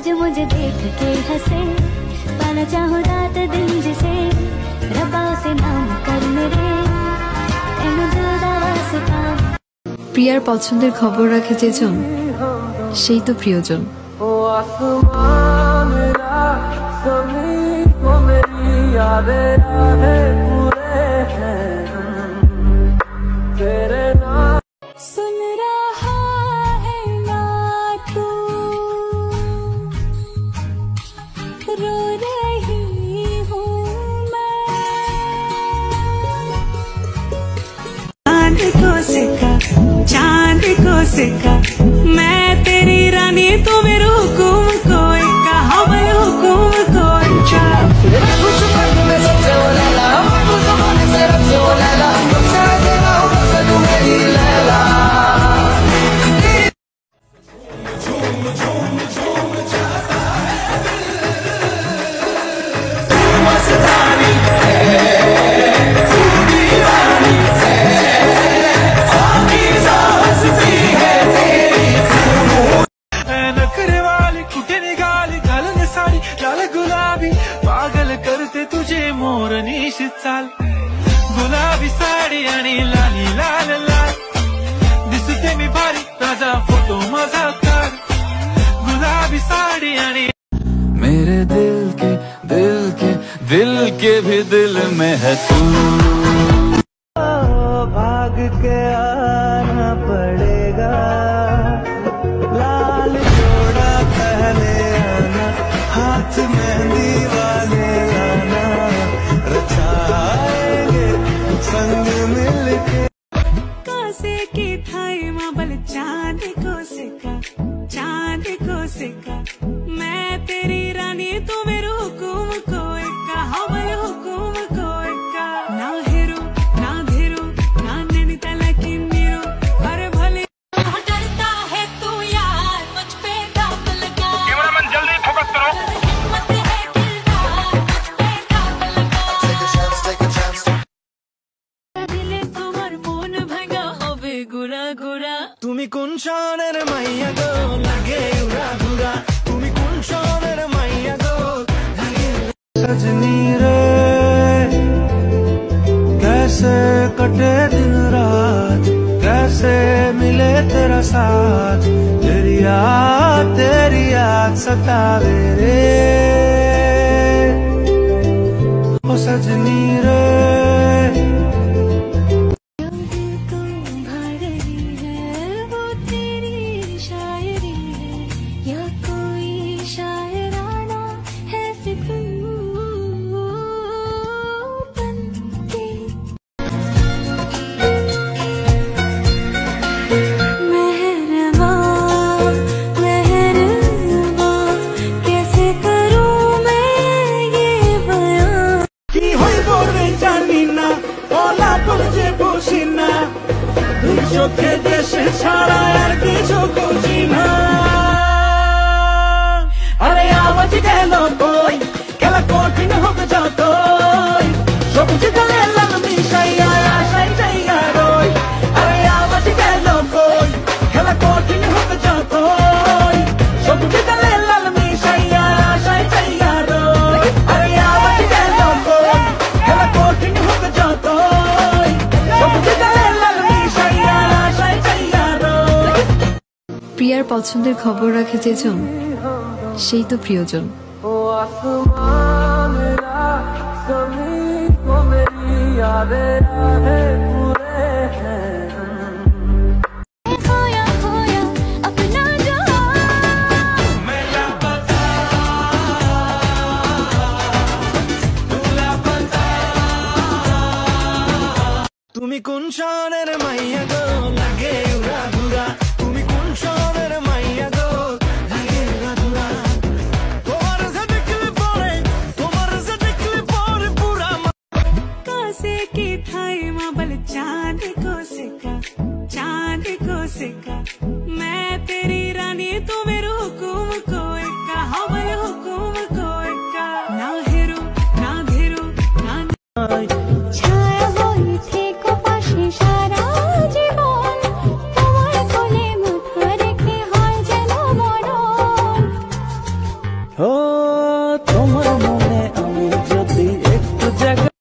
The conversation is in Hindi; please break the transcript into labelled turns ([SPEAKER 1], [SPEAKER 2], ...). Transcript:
[SPEAKER 1] जो मुझे देख के हंसे, पाना चाहो रात दिन जिसे, रब्बा से नाम कर मेरे, तेनू दिल दा वास्ता।
[SPEAKER 2] প্রিয়ার পছন্দের খবর রাখে যেজন, সেই তো প্রিয়জন।
[SPEAKER 3] ओ आसमान मेरा, ज़मीन को मेरी यादें पूरे हैं तेरे नाम।
[SPEAKER 1] सुन रहा है ना तू, रो रही हूँ मैं।
[SPEAKER 4] चांद को सिक्का मैं तेरी रानी, तू मेरे हुकुम को इक्का, हाँ मैं हुकुम को इक्का।
[SPEAKER 3] पागल करते तुझे मोरनी चाल, गुलाबी साडी आणि लाली लाल लाल, दिसते मी भारी ताजा फोटो माझा काढ, गुलाबी साडी आणि मेरे दिल के भी दिल में है तू। भाग के आना पड़ेगा, लाल जोड़ा पहले आना, हाथ मेहंदी वाले आना, रचाएंगे संग मिलके।
[SPEAKER 4] कोसे की थाई माबल चांद को सिक्का, चांद को सिक्का मैं तेरी रानी, तू मेरे हुकुम को इक्का, हाँ मैं हुकुम को इक्का। ना हेरो ना घेरो ना नैनीताल की नीरो, अरे भले डरता है तू यार, मुझ पे दाग लगा।
[SPEAKER 5] कैमरामैन जल्दी फोकस करो।
[SPEAKER 4] हिम्मत है दिलदार, मुझ पे दाग लगा। दिले तुम्हार मन भांगा होबे गुरा गुरा।
[SPEAKER 3] তুমি কোন শহরের মাইয়া গো, লাগে উড়া ঘুরা, তুমি কোন শহরের মাইয়া গো, লাগে सजनी रे कैसे कटे दिन रात, कैसे मिले तेरा साथ, तेरी याद सतावे रे ओ सजनी रे। চোখে দেশে ছাড়া আর কিছু বুঝি না, আরে আওয়াজ গেল কই, খেলা কঠিন হোক যতই, সবুজ গালে লাল মিশাইয়া আশাই চাইয়া রই, আরে আওয়াজ গেল কই, খেলা কঠিন হোক যতই, সবুজ গালে লাল মিশাইয়া আশাই চাইয়া রই, আরে আওয়াজ গেল কই, খেলা কঠিন হোক যতই, সবুজ গালে লাল মিশাইয়া আশাই চাইয়া রই।
[SPEAKER 2] প্রিয়ার পছন্দের খবর রাখে যেজন, সেই তো প্রিয়জন।
[SPEAKER 3] ओ आसमान मेरा, ज़मीन को मेरी यादें पूरे हैं।
[SPEAKER 1] खोया खोया अपना जहां,
[SPEAKER 3] मैं लापता, तू लापता, তুমি কোন শহরের মাইয়া গো, লাগে উড়া ঘুরা, তুমি কোন শহরের মাইয়া গো, লাগে উড়া ঘুরা, তোমার से देखले पड़े पूरा।
[SPEAKER 4] कोसे की थाई माबल चांद को सिक्का, चांद को सिक्का मैं तेरी रानी, तू मेरे हुकुम को इक्का, हाँ मैं हुकुम को इक्का। ना हेरो ना घेरो ना
[SPEAKER 1] ছায়া হয়ে থেকো পাশে সারা জীবন, তোমার কোলে মাথা রেখে হয় যেন মরণ।
[SPEAKER 3] ও তোমার